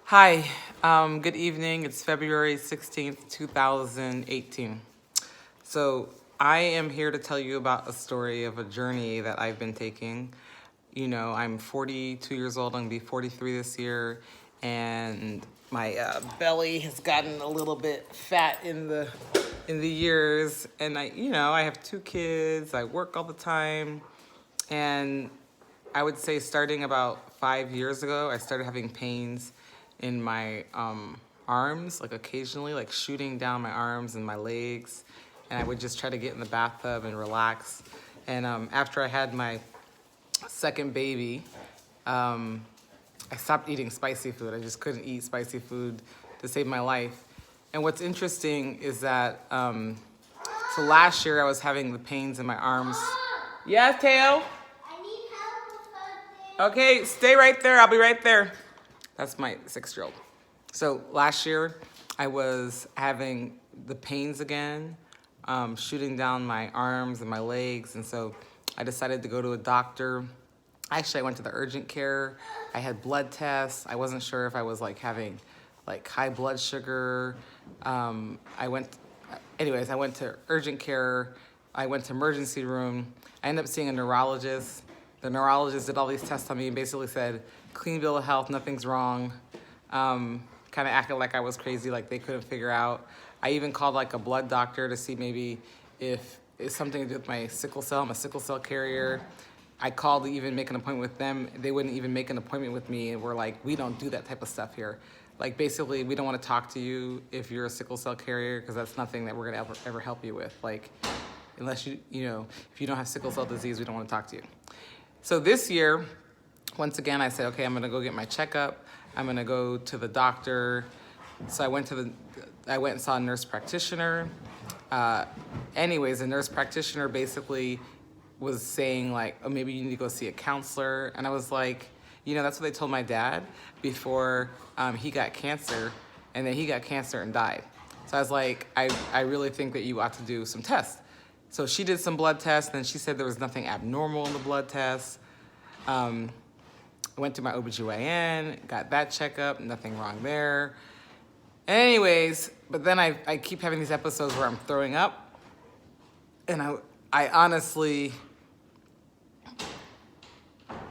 Hi, good evening. It's February 16th, 2018. So, I am here to tell you about a story of a journey that I've been taking. You know, I'm 42 years old, I'm gonna be 43 this year, and my belly has gotten a little bit fat in the years, and I have two kids, I work all the time, and I would say starting about 5 years ago, I started having pains in my arms, like occasionally, like shooting down my arms and my legs. And I would just try to get in the bathtub and relax. And after I had my second baby, I stopped eating spicy food. I just couldn't eat spicy food to save my life. And what's interesting is that, so last year I was having the pains in my arms. Yes, Teo? Okay, stay right there. I'll be right there. That's my 6-year-old. So last year, I was having the pains again, shooting down my arms and my legs. And so I decided to go to a doctor. Actually, I went to the urgent care. I had blood tests. I wasn't sure if I was having high blood sugar. I went to urgent care. I went to emergency room. I ended up seeing a neurologist. The neurologist did all these tests on me and basically said, clean bill of health, nothing's wrong. Kind of acted like I was crazy, like they couldn't figure out. I even called a blood doctor to see maybe if it's something to do with my sickle cell. I'm a sickle cell carrier. I called to even make an appointment with them. They wouldn't even make an appointment with me, and we're like, we don't do that type of stuff here. Basically, we don't want to talk to you if you're a sickle cell carrier, because that's nothing that we're gonna ever help you with. Unless if you don't have sickle cell disease, we don't want to talk to you. So this year, once again, I said, okay, I'm gonna go get my checkup. I'm gonna go to the doctor. So I went and saw a nurse practitioner. Anyways, the nurse practitioner basically was saying oh, maybe you need to go see a counselor. And I was like, that's what they told my dad before he got cancer, and then he got cancer and died. So I was like, I really think that you ought to do some tests. So she did some blood tests, and she said there was nothing abnormal in the blood tests. I went to my OBGYN, got that checkup, nothing wrong there. Anyways, but then I keep having these episodes where I'm throwing up, and I honestly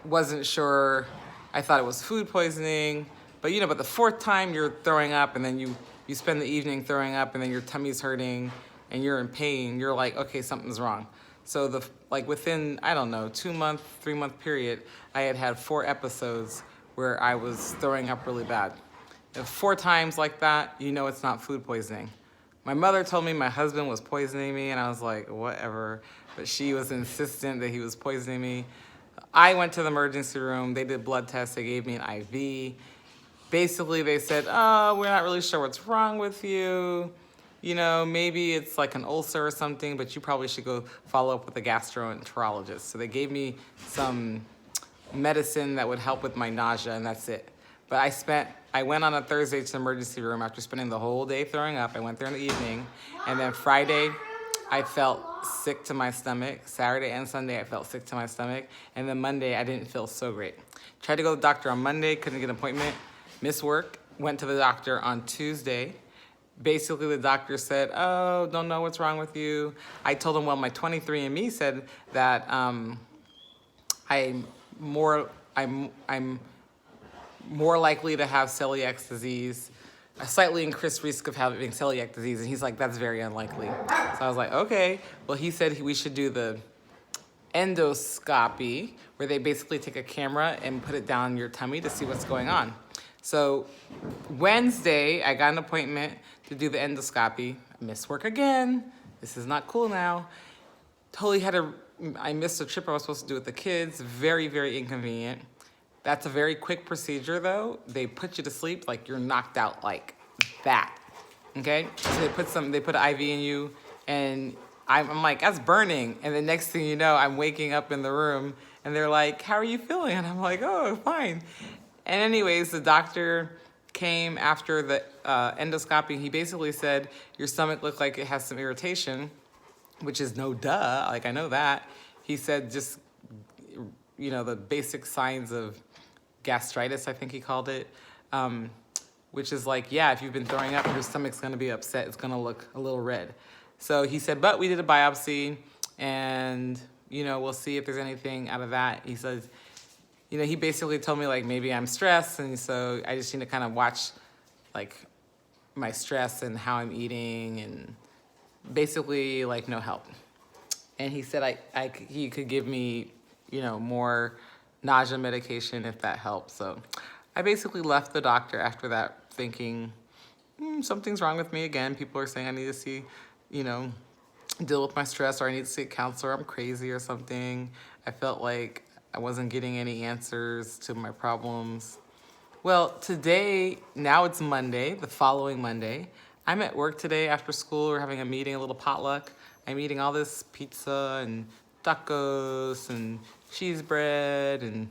wasn't sure. I thought it was food poisoning, but but the fourth time you're throwing up, and then you spend the evening throwing up, and then your tummy's hurting, and you're in pain, you're like, okay, something's wrong. So within, I don't know, 2-month, 3-month period, I had 4 episodes where I was throwing up really bad. If 4 times like that, it's not food poisoning. My mother told me my husband was poisoning me, and I was like, whatever. But she was insistent that he was poisoning me. I went to the emergency room. They did blood tests. They gave me an IV. Basically, they said, oh, we're not really sure what's wrong with you. Maybe it's like an ulcer or something, but you probably should go follow up with a gastroenterologist. So they gave me some medicine that would help with my nausea, and that's it. But I went on a Thursday to the emergency room after spending the whole day throwing up. I went there in the evening, and then Friday, I felt sick to my stomach. Saturday and Sunday, I felt sick to my stomach. And then Monday, I didn't feel so great. Tried to go to the doctor on Monday, couldn't get an appointment. Missed work, went to the doctor on Tuesday. Basically, the doctor said, oh, don't know what's wrong with you. I told him, well, my 23andMe said that I'm more likely to have celiac disease, a slightly increased risk of having celiac disease. And he's like, that's very unlikely. So I was like, okay. Well, he said we should do the endoscopy, where they basically take a camera and put it down your tummy to see what's going on. So Wednesday, I got an appointment to do the endoscopy. I missed work again. This is not cool now. I missed a trip I was supposed to do with the kids. Very, very inconvenient. That's a very quick procedure, though. They put you to sleep like you're knocked out like that, okay? So they put an IV in you, and I'm like, that's burning. And the next thing you know, I'm waking up in the room, and they're like, how are you feeling? And I'm like, oh, fine. And anyways, the doctor came after the endoscopy. He basically said, your stomach looked like it has some irritation, which is no duh, I know that. He said just, the basic signs of gastritis, I think he called it. which is like, yeah, if you've been throwing up, your stomach's gonna be upset. It's gonna look a little red. So he said, but we did a biopsy and, you know, we'll see if there's anything out of that. He says, you know, he basically told me like maybe I'm stressed, and so I just need to kind of watch like my stress and how I'm eating, and basically like no help. And he said he could give me, you know, more nausea medication if that helps. So I basically left the doctor after that thinking, something's wrong with me again. People are saying I need to see, you know, deal with my stress, or I need to see a counselor. I'm crazy or something. I felt like I wasn't getting any answers to my problems. Well, today, now it's Monday, the following Monday. I'm at work today after school. We're having a meeting, a little potluck. I'm eating all this pizza and tacos and cheese bread and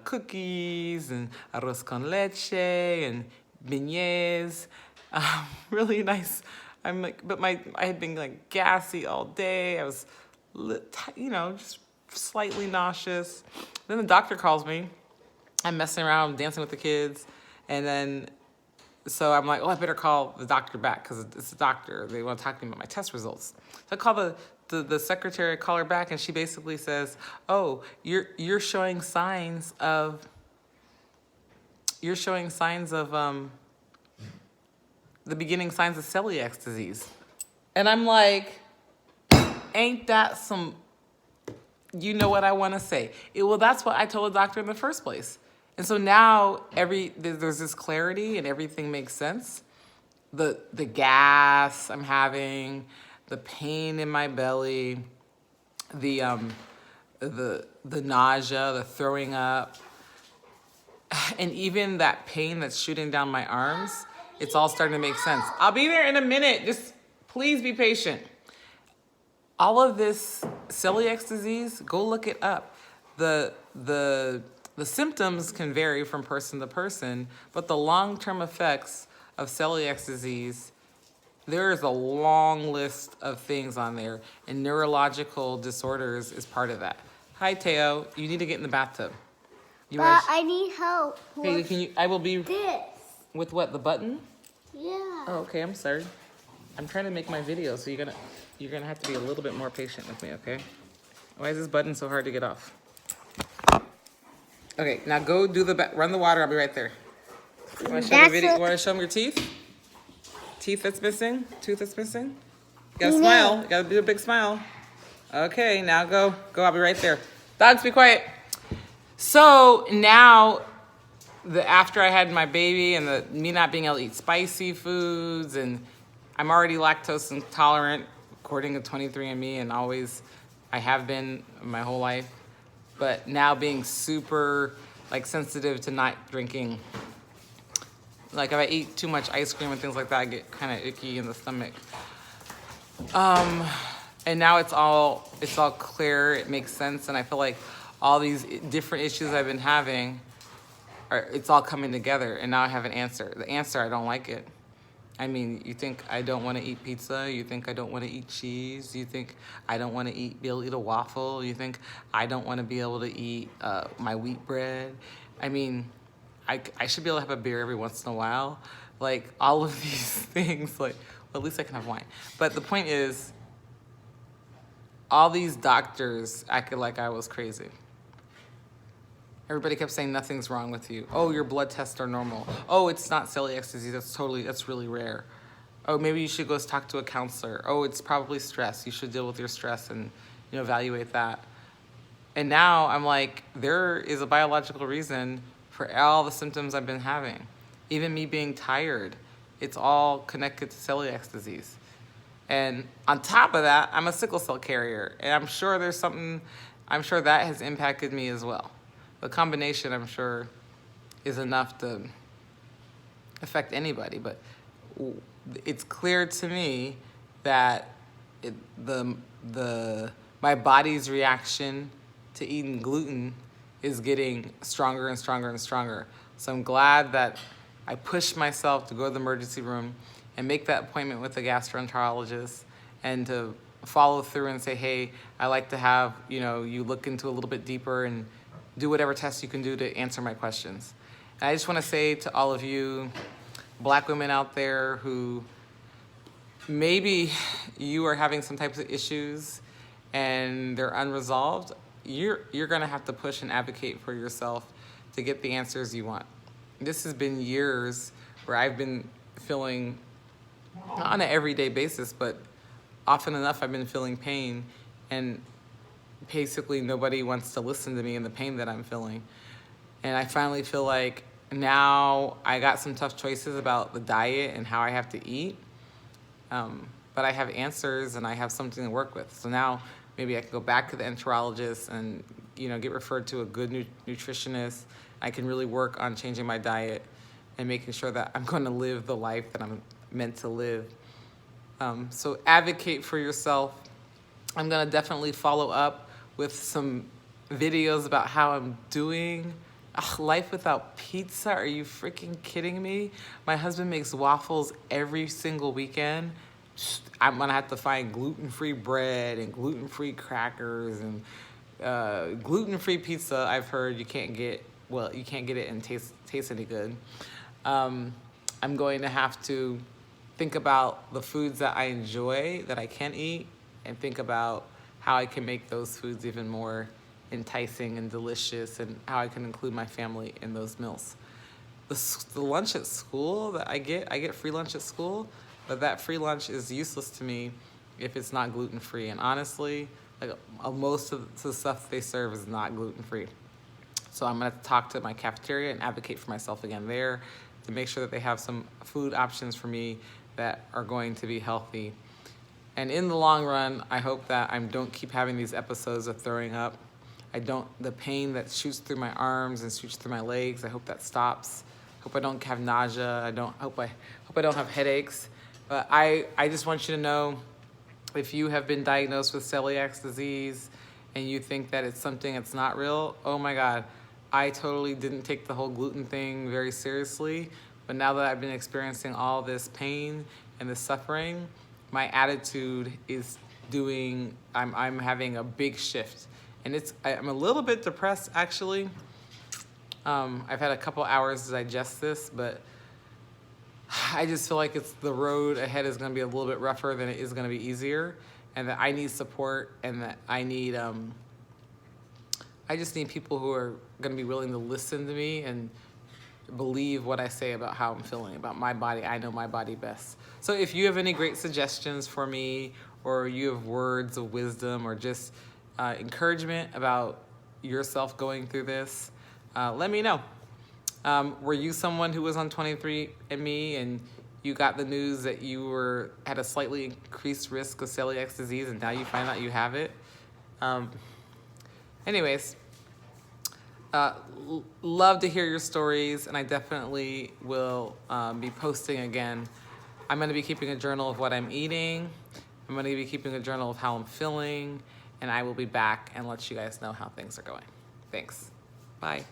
cookies and arroz con leche and beignets. Really nice. I'm like, but I had been like gassy all day. I was, you know, just slightly nauseous. Then the doctor calls me. I'm messing around, dancing with the kids, and then so I'm like, oh, I better call the doctor back because it's the doctor. They want to talk to me about my test results. So I call the secretary, I call her back, and she basically says, oh, you're showing signs of the beginning signs of celiac disease. And I'm like, ain't that some, you know what I want to say? Well, that's what I told the doctor in the first place. And so now there's this clarity and everything makes sense. The gas I'm having, the pain in my belly, the nausea, the throwing up, and even that pain that's shooting down my arms, it's all starting to make sense. I'll be there in a minute. Just please be patient. All of this celiac disease, go look it up. The symptoms can vary from person to person, but the long-term effects of celiac disease, there is a long list of things on there, and neurological disorders is part of that. Hi, Teo. You need to get in the bathtub. I need help. Hey, I will be... This. With what, the button? Yeah. Oh, okay, I'm sorry. I'm trying to make my video, so you're gonna have to be a little bit more patient with me, okay? Why is this button so hard to get off? Okay, now go do run the water. I'll be right there. You want to show You want to show them your teeth? Teeth that's missing? Tooth that's missing? You gotta smile. You gotta do a big smile. Okay, now go. Go. I'll be right there. Dogs, be quiet. So now, after I had my baby and me not being able to eat spicy foods, and I'm already lactose intolerant according to 23andMe, and I have been my whole life. But now being super sensitive to not drinking. Like if I eat too much ice cream and things like that, I get kind of icky in the stomach. And now it's all clear, it makes sense, and I feel like all these different issues I've been having, it's all coming together, and now I have an answer. The answer, I don't like it. I mean, you think I don't want to eat pizza? You think I don't want to eat cheese? You think I don't want to be able to eat a waffle? You think I don't want to be able to eat my wheat bread? I mean, I should be able to have a beer every once in a while. Like, all of these things, well, at least I can have wine. But the point is, all these doctors acted like I was crazy. Everybody kept saying nothing's wrong with you. Oh, your blood tests are normal. Oh, it's not celiac disease. That's really rare. Oh, maybe you should go talk to a counselor. Oh, it's probably stress. You should deal with your stress and evaluate that. And now I'm like, there is a biological reason for all the symptoms I've been having. Even me being tired, it's all connected to celiac disease. And on top of that, I'm a sickle cell carrier, and I'm sure that has impacted me as well. The combination, I'm sure, is enough to affect anybody, but it's clear to me that my body's reaction to eating gluten is getting stronger and stronger and stronger. So I'm glad that I pushed myself to go to the emergency room and make that appointment with the gastroenterologist, and to follow through and say, hey, I like to have you look into a little bit deeper and do whatever tests you can do to answer my questions. And I just want to say to all of you, Black women out there who maybe you are having some types of issues and they're unresolved, you're gonna have to push and advocate for yourself to get the answers you want. This has been years where I've been feeling, not on an everyday basis, but often enough I've been feeling pain, and basically nobody wants to listen to me and the pain that I'm feeling. And I finally feel like now I got some tough choices about the diet and how I have to eat. But I have answers and I have something to work with. So now maybe I can go back to the enterologist and get referred to a good nutritionist. I can really work on changing my diet and making sure that I'm going to live the life that I'm meant to live. So advocate for yourself. I'm going to definitely follow up with some videos about how I'm doing. Ugh, life without pizza? Are you freaking kidding me? My husband makes waffles every single weekend. I'm gonna have to find gluten-free bread and gluten-free crackers and gluten-free pizza. I've heard you can't get it and taste any good. I'm going to have to think about the foods that I enjoy that I can eat, and think about how I can make those foods even more enticing and delicious, and how I can include my family in those meals. The lunch at school that I get free lunch at school, but that free lunch is useless to me if it's not gluten-free. And honestly, most of the stuff they serve is not gluten-free. So I'm gonna talk to my cafeteria and advocate for myself again there to make sure that they have some food options for me that are going to be healthy. And in the long run, I hope that I don't keep having these episodes of throwing up. The pain that shoots through my arms and shoots through my legs, I hope that stops. Hope I don't have nausea. Hope I don't have headaches. But I just want you to know, if you have been diagnosed with celiac disease and you think that it's something that's not real, oh my God, I totally didn't take the whole gluten thing very seriously. But now that I've been experiencing all this pain and this suffering, my attitude is I'm having a big shift. And I'm a little bit depressed, actually. I've had a couple hours to digest this, but I just feel like the road ahead is going to be a little bit rougher than it is going to be easier, and that I need support, and that I just need people who are going to be willing to listen to me and believe what I say about how I'm feeling, about my body. I know my body best. So if you have any great suggestions for me, or you have words of wisdom, or just encouragement about yourself going through this, let me know. Were you someone who was on 23andMe and you got the news that you had a slightly increased risk of celiac disease, and now you find out you have it? Anyways, love to hear your stories, and I definitely will be posting again. I'm going to be keeping a journal of what I'm eating. I'm going to be keeping a journal of how I'm feeling, and I will be back and let you guys know how things are going. Thanks. Bye.